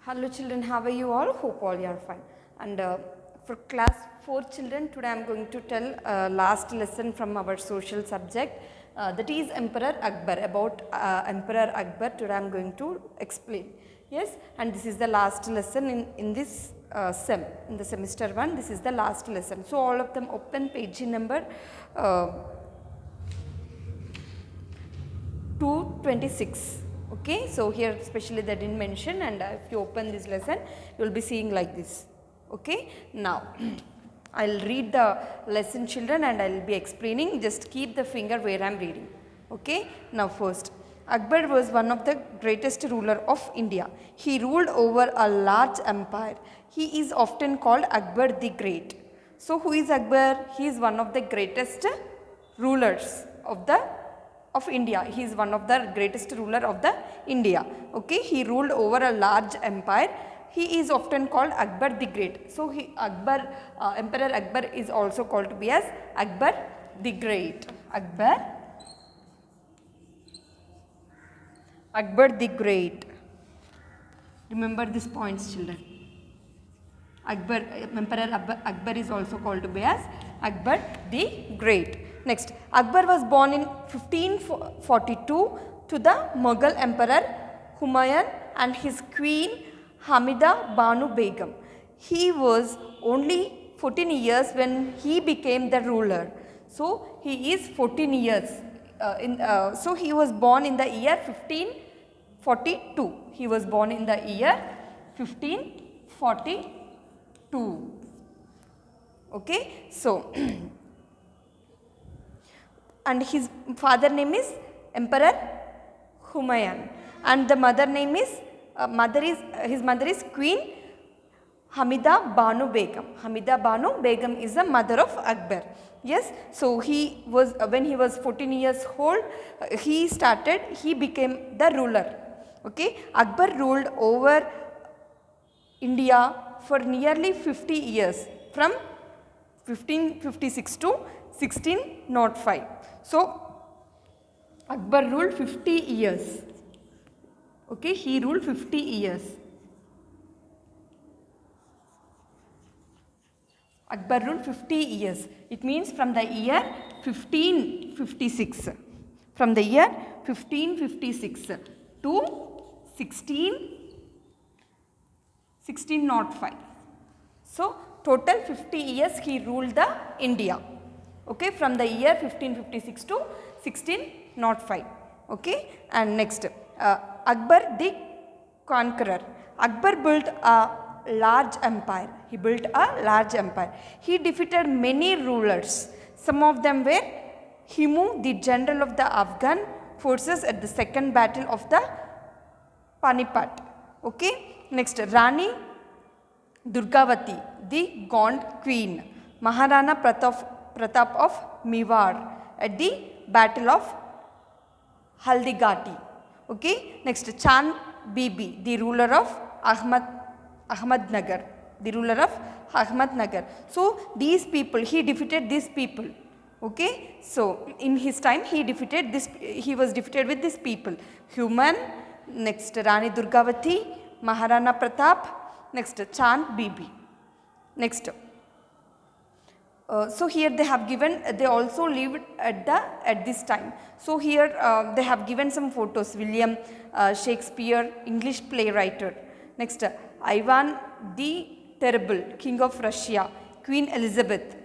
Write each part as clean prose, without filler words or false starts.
Hello children, how are you all? Hope all you are fine. And for class 4 children, today I am going to tell last lesson from our social subject, that is Emperor Akbar. About Emperor Akbar today I am going to explain. Yes, and this is the last lesson in this in the semester 1, this is the last lesson. So all of them open page number 226. Okay, so here especially they didn't mention, and if you open this lesson you will be seeing like this. Okay, now I will read the lesson children and I will be explaining. Just keep the finger where I am reading. Okay, now first, Akbar was one of the greatest ruler of India. He ruled over a large empire. He is often called Akbar the Great. So who is Akbar? He is one of the greatest rulers of India. He is one of the greatest ruler of the India. Okay, he ruled over a large empire. He is often called Akbar the Great. So Emperor Akbar is also called to be as Akbar the Great. Akbar the Great. Remember these points children. Emperor Akbar is also called to be as Akbar the Great. Next, Akbar was born in 1542 to the Mughal Emperor Humayun and his queen Hamida Banu Begum. He was only 14 years when he became the ruler. So he is 14 years. So he was born in the year 1542. He was born in the year 1542. Okay, so and his father name is Emperor Humayun, and the mother name is his mother is Queen Hamida Banu Begum. Hamida Banu Begum is the mother of Akbar. Yes, so he was when he was 14 years old, he became the ruler. Okay, Akbar ruled over India for nearly 50 years from 1556 to 1605. So Akbar ruled 50 years. Okay, he ruled 50 years. Akbar ruled 50 years. It means from the year 1556. From the year 1556 to 1605. So total 50 years he ruled the India. Okay, from the year 1556 to 1605. Okay, and next, Akbar the Conqueror. Akbar built a large empire. He built a large empire. He defeated many rulers. Some of them were Himu, the general of the Afghan forces at the second battle of the Panipat. Okay, next, Rani Durgavati, the Gond queen. Maharana Pratap of Mewar at the battle of Haldigati. Okay, next, Chand Bibi, the ruler of Ahmadnagar. The ruler of Ahmadnagar. So these people, he defeated these people. Okay, so in his time he was defeated with these people. Human, next Rani Durgavati, Maharana Pratap, next Chand Bibi. Next, so here they have given, they also lived at this time. So here they have given some photos. William Shakespeare, English playwright. Next, Ivan the Terrible, King of Russia. Queen Elizabeth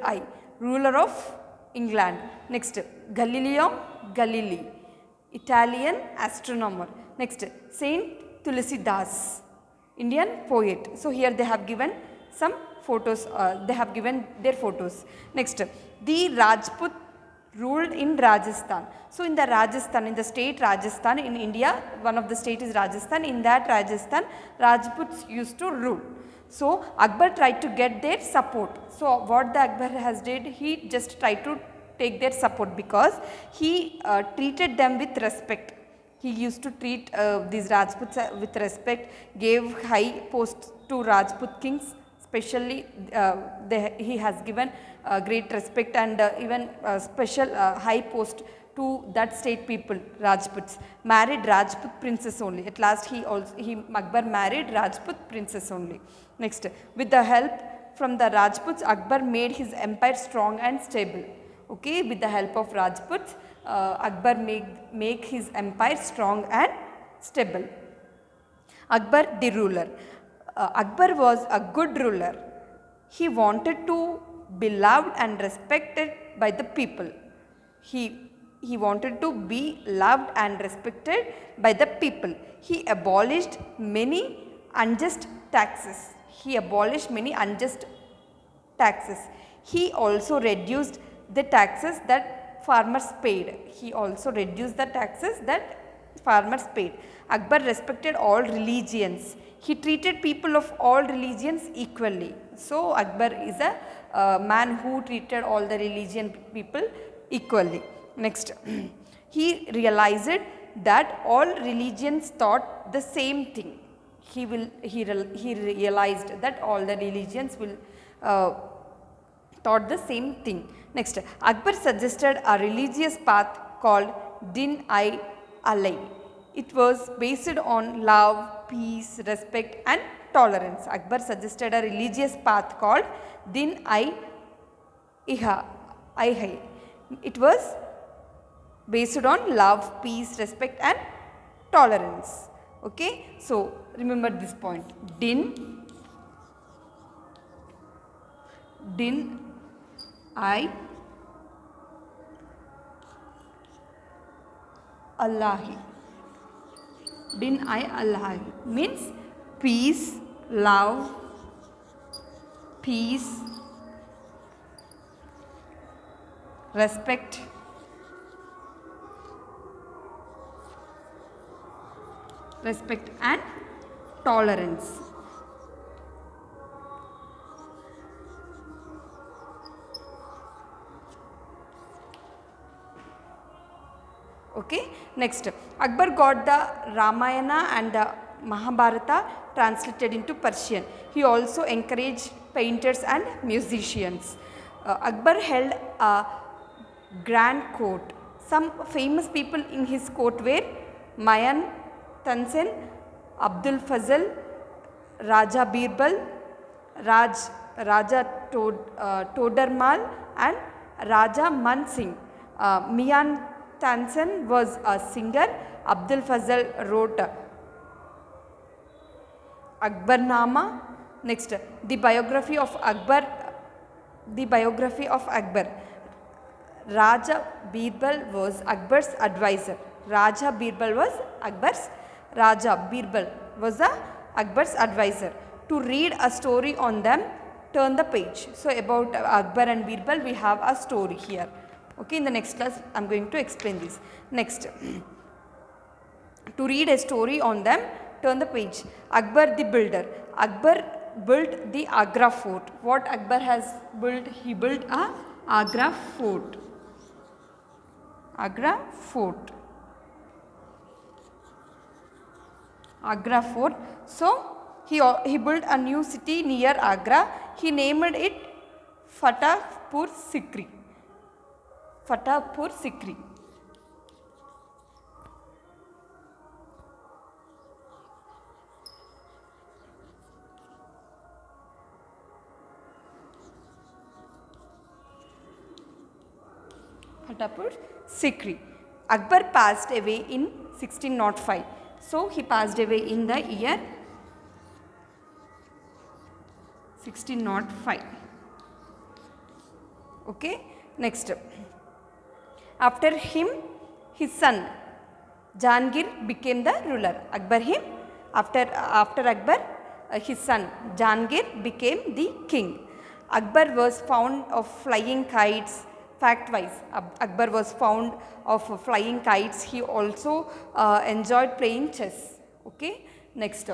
I, ruler of England. Next, Galileo Galilei, Italian astronomer. Next, Saint Tulsidas, Indian poet. So here they have given some photos, they have given their photos. Next, the Rajput ruled in Rajasthan. So in the state Rajasthan in India, one of the state is Rajasthan. In that Rajasthan, Rajputs used to rule. So Akbar tried to get their support. So what the Akbar has did, he just tried to take their support because he treated them with respect. He used to treat these Rajputs with respect, gave high posts to Rajput kings. Especially he has given great respect and even special high post to that state people, Rajputs, married Rajput princess only. At last Akbar married Rajput princess only. Next, with the help from the Rajputs, Akbar made his empire strong and stable. Okay, with the help of Rajputs, Akbar make his empire strong and stable. Akbar the ruler. Akbar was a good ruler. He wanted to be loved and respected by the people. He wanted to be loved and respected by the people. He abolished many unjust taxes. He abolished many unjust taxes. He also reduced the taxes that farmers paid. He also reduced the taxes that farmers paid. Akbar respected all religions. He treated people of all religions equally. So Akbar is a man who treated all the religion people equally. Next, he realized that all religions thought the same thing. He realized that all the religions will thought the same thing. Next, Akbar suggested a religious path called Din-i-Alai. It was based on love, peace, respect and tolerance. Akbar suggested a religious path called Din-i-Alai. It was based on love, peace, respect and tolerance. Okay, so remember this point. Din-i-Allahi. Din-i-Allahi means peace, love, peace, respect, and tolerance. Okay, next, Akbar got the Ramayana and the Mahabharata translated into Persian. He also encouraged painters and musicians. Akbar held a grand court. Some famous people in his court were Mayan Tansen, Abdul Fazal, Raja Birbal, Raja Todarmal and Raja Man Singh. Mian Tansen was a singer. Abdul Fazal wrote Akbarnama. Next, the biography of Akbar. Raja Birbal was Akbar's advisor. Raja Birbal was Akbar's advisor. To read a story on them, turn the page. So about Akbar and Birbal, we have a story here. Okay, in the next class I am going to explain this. Next, to read a story on them, turn the page. Akbar the builder. Akbar built the Agra fort. What Akbar has built? He built a Agra fort. Agra fort. So he built a new city near Agra. He named it Fatehpur Sikri. Fatehpur Sikri. Akbar passed away in 1605. So he passed away in the year 1605. Okay, next, after him his son Jahangir became the ruler. After Akbar, his son Jahangir became the king. Akbar was fond of flying kites. Fact wise, Akbar was fond of flying kites. He also enjoyed playing chess. Okay, next,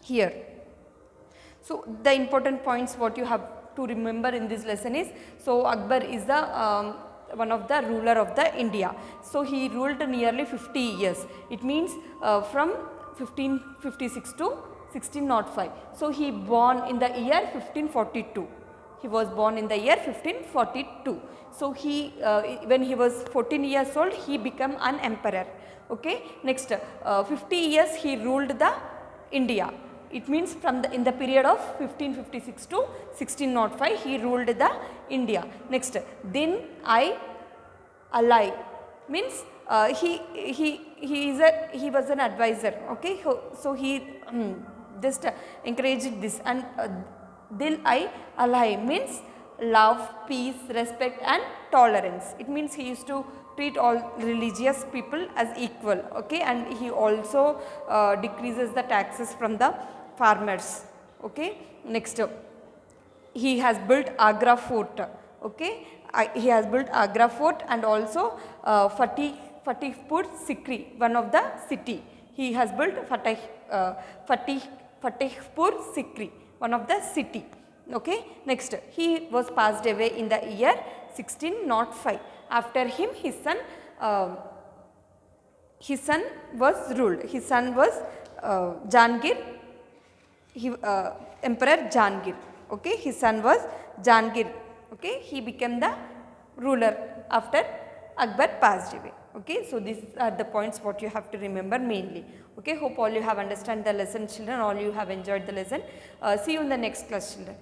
here. So the important points what you have to remember in this lesson is, so Akbar is the one of the ruler of the India. So he ruled nearly 50 years. It means from 1556 to 1605. So he born in the year 1542. he was born in the year 1542. So he when he was 14 years old, he became an emperor. Okay. Next 50 years he ruled the India. It means from the in the period of 1556 to 1605 he ruled the India. Next, then I ally means he was an advisor. Okay. So he just encouraged this, and then I ally means love, peace, respect and tolerance. It means he used to treat all religious people as equal. Okay. And he also decreases the taxes from the farmers. Okay. Next, he has built Agra fort. Okay. He has built Agra fort, and also Fatehpur Sikri, one of the city. He has built Fatehpur Sikri, one of the city. Okay. Next, he was passed away in the year 1605. After him, his son was ruled. His son was Jahangir, Emperor Jahangir. Okay. His son was Jahangir. Okay. He became the ruler after Akbar passed away. Okay. So these are the points what you have to remember mainly. Okay. Hope all you have understand the lesson, children. All you have enjoyed the lesson. See you in the next class, children.